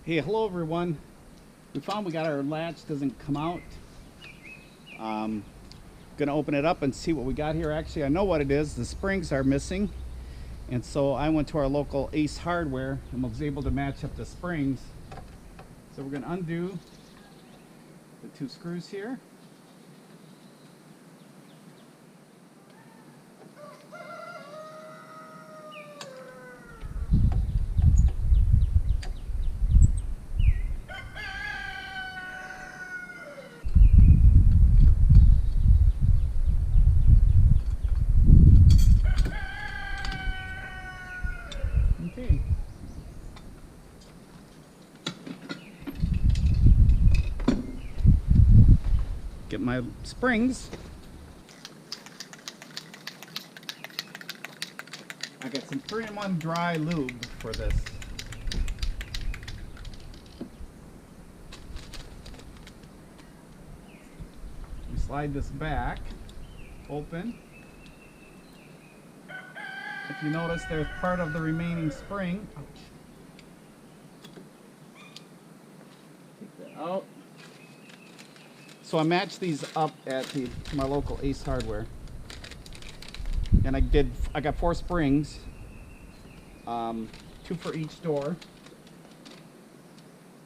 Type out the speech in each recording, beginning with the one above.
Hey, hello everyone. We found we got our latch doesn't come out. Gonna open it up and see what we got here. Actually, I know what it is. The springs are missing, and so I went to our local Ace Hardware and was able to match up the springs. So we're gonna undo the two screws here. Okay. Get my springs. I got some 3-in-1 dry lube for this. We slide this back, open. If you notice, there's part of the remaining spring. Ouch. Take that out. So I matched these up at my local Ace Hardware, and I got 4 springs, 2 for each door,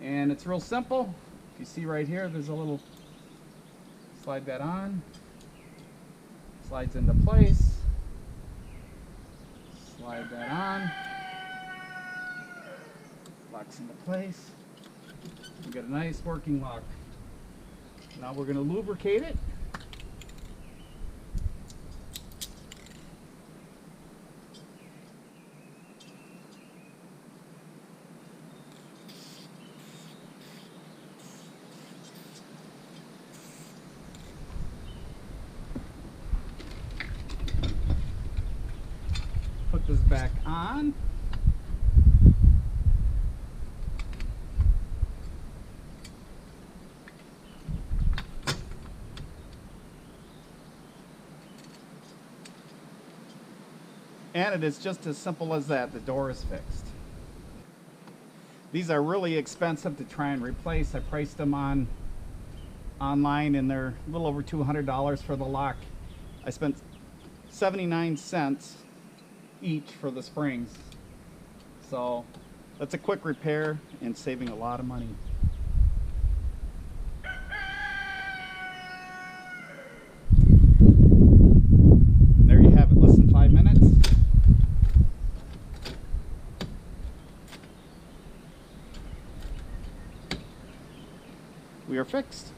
and it's real simple. If you see right here, there's a little, slide that on, slides into place. Slide that on, locks into place. We got a nice working lock. Now we're going to lubricate it. Put this back on. And it is just as simple as that. The door is fixed. These are really expensive to try and replace. I priced them online, and they're a little over $200 for the lock. I spent 79 cents each for the springs. So that's a quick repair and saving a lot of money. There you have it, less than 5 minutes. We are fixed.